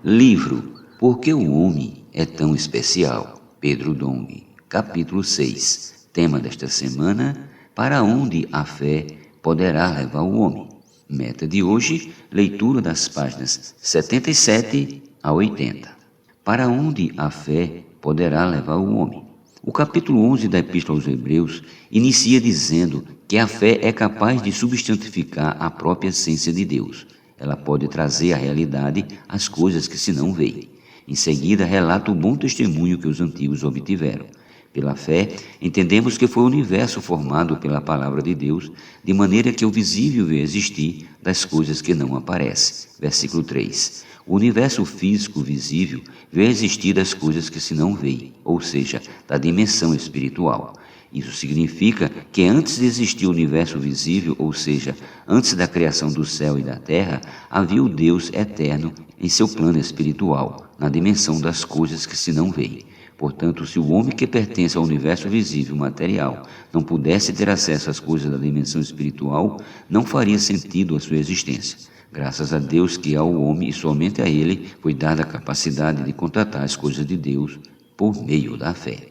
Livro Por que o Homem é Tão Especial? Pedro Dong, capítulo 6. Tema desta semana: para onde a fé poderá levar o homem? Meta de hoje: leitura das páginas 77 a 80. Para onde a fé poderá levar o homem? O capítulo 11 da Epístola aos Hebreus inicia dizendo que a fé é capaz de substantificar a própria essência de Deus. Ela pode trazer à realidade as coisas que se não veem. Em seguida, relata o bom testemunho que os antigos obtiveram. Pela fé, entendemos que foi o universo formado pela palavra de Deus, de maneira que o visível veio existir das coisas que não aparecem. Versículo 3. O universo físico visível veio existir das coisas que se não veem, ou seja, da dimensão espiritual. Isso significa que antes de existir o universo visível, ou seja, antes da criação do céu e da terra, havia o Deus eterno em seu plano espiritual, na dimensão das coisas que se não veem. Portanto, se o homem que pertence ao universo visível material não pudesse ter acesso às coisas da dimensão espiritual, não faria sentido a sua existência. Graças a Deus que ao homem e somente a ele foi dada a capacidade de contatar as coisas de Deus por meio da fé.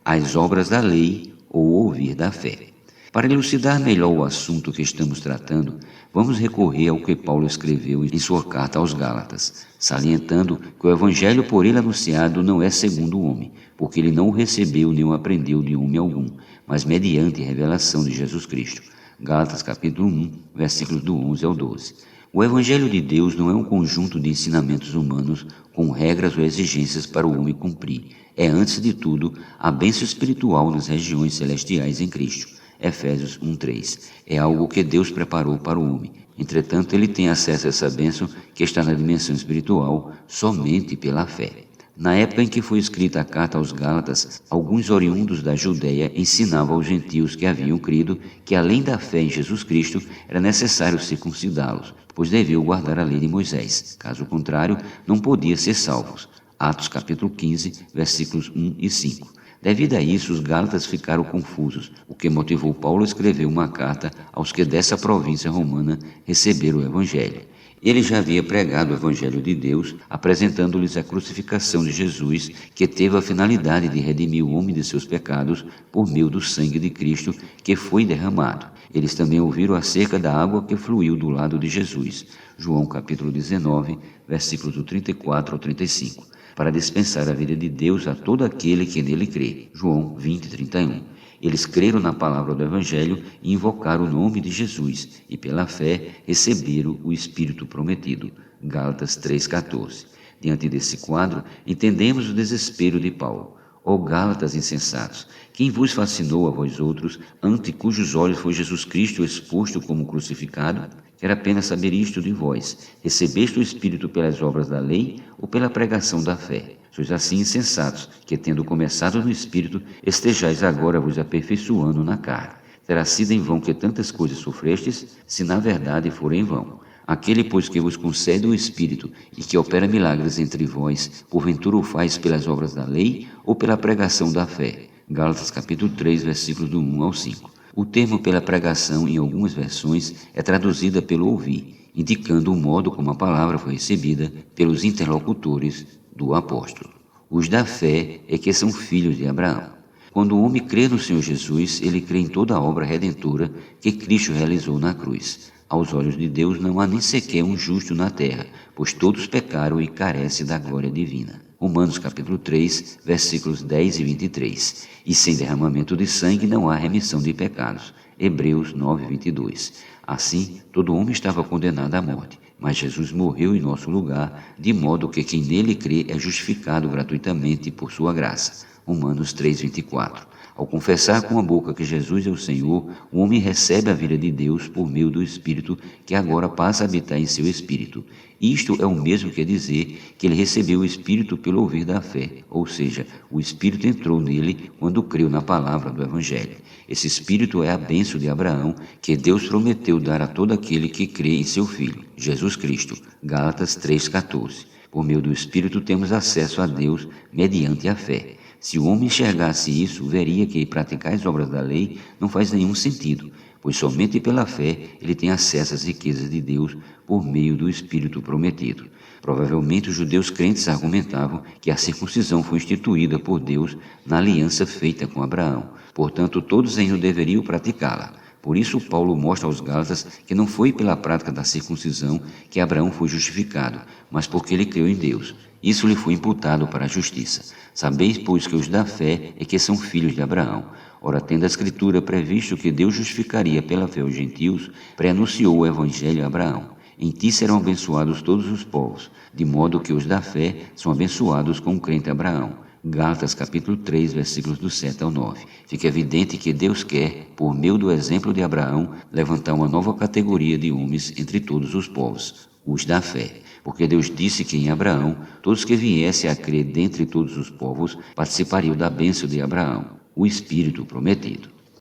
As obras da lei ou ouvir da fé. Para elucidar melhor o assunto que estamos tratando, vamos recorrer ao que Paulo escreveu em sua carta aos Gálatas, salientando que o evangelho por ele anunciado não é segundo o homem, porque ele não o recebeu nem o aprendeu de homem algum, mas mediante a revelação de Jesus Cristo. Gálatas capítulo 1, versículos do 11 ao 12. O evangelho de Deus não é um conjunto de ensinamentos humanos com regras ou exigências para o homem cumprir. É, antes de tudo, a bênção espiritual nas regiões celestiais em Cristo. Efésios 1:3. É algo que Deus preparou para o homem. Entretanto, ele tem acesso a essa bênção que está na dimensão espiritual somente pela fé. Na época em que foi escrita a carta aos Gálatas, alguns oriundos da Judéia ensinavam aos gentios que haviam crido que, além da fé em Jesus Cristo, era necessário circuncidá-los, pois deviam guardar a lei de Moisés. Caso contrário, não podiam ser salvos. Atos capítulo 15, versículos 1 e 5. Devido a isso, os gálatas ficaram confusos, o que motivou Paulo a escrever uma carta aos que dessa província romana receberam o evangelho. Ele já havia pregado o evangelho de Deus, apresentando-lhes a crucificação de Jesus, que teve a finalidade de redimir o homem de seus pecados por meio do sangue de Cristo que foi derramado. Eles também ouviram acerca da água que fluiu do lado de Jesus. João capítulo 19, versículos do 34 ao 35. Para dispensar a vida de Deus a todo aquele que nele crê. João 20:31. Eles creram na palavra do Evangelho e invocaram o nome de Jesus, e pela fé receberam o Espírito prometido. Gálatas 3:14. Diante desse quadro, entendemos o desespero de Paulo. Ó Gálatas insensatos, quem vos fascinou a vós outros, ante cujos olhos foi Jesus Cristo exposto como crucificado? Quero apenas saber isto de vós: recebeste o Espírito pelas obras da lei ou pela pregação da fé? Sois assim insensatos, que tendo começado no Espírito, estejais agora vos aperfeiçoando na carne. Terá sido em vão que tantas coisas sofrestes, se na verdade for em vão. Aquele, pois, que vos concede o Espírito e que opera milagres entre vós, porventura o faz pelas obras da lei ou pela pregação da fé? Gálatas capítulo 3, versículos do 1 ao 5. O termo pela pregação, em algumas versões, é traduzida pelo ouvir, indicando o modo como a palavra foi recebida pelos interlocutores do apóstolo. Os da fé é que são filhos de Abraão. Quando o homem crê no Senhor Jesus, ele crê em toda a obra redentora que Cristo realizou na cruz. Aos olhos de Deus não há nem sequer um justo na terra, pois todos pecaram e carecem da glória divina. Romanos capítulo 3, versículos 10 e 23. E sem derramamento de sangue não há remissão de pecados. Hebreus 9, 22. Assim, todo homem estava condenado à morte, mas Jesus morreu em nosso lugar, de modo que quem nele crê é justificado gratuitamente por sua graça. Romanos 3, 24. Ao confessar com a boca que Jesus é o Senhor, o homem recebe a vida de Deus por meio do Espírito, que agora passa a habitar em seu espírito. Isto é o mesmo que dizer que ele recebeu o Espírito pelo ouvir da fé, ou seja, o Espírito entrou nele quando creu na palavra do Evangelho. Esse Espírito é a bênção de Abraão, que Deus prometeu dar a todo aquele que crê em seu Filho, Jesus Cristo. Gálatas 3,14. Por meio do Espírito temos acesso a Deus mediante a fé. Se o homem enxergasse isso, veria que praticar as obras da lei não faz nenhum sentido, pois somente pela fé ele tem acesso às riquezas de Deus por meio do Espírito prometido. Provavelmente os judeus crentes argumentavam que a circuncisão foi instituída por Deus na aliança feita com Abraão. Portanto, todos ainda deveriam praticá-la. Por isso, Paulo mostra aos Gálatas que não foi pela prática da circuncisão que Abraão foi justificado, mas porque ele creu em Deus. Isso lhe foi imputado para a justiça. Sabeis, pois, que os da fé é que são filhos de Abraão. Ora, tendo a Escritura previsto que Deus justificaria pela fé os gentios, preanunciou o Evangelho a Abraão. Em ti serão abençoados todos os povos, de modo que os da fé são abençoados com o crente Abraão. Gálatas capítulo 3, versículos do 7 ao 9. Fica evidente que Deus quer, por meio do exemplo de Abraão, levantar uma nova categoria de homens entre todos os povos, os da fé. Porque Deus disse que em Abraão, todos que viessem a crer dentre todos os povos participariam da bênção de Abraão, o Espírito prometido.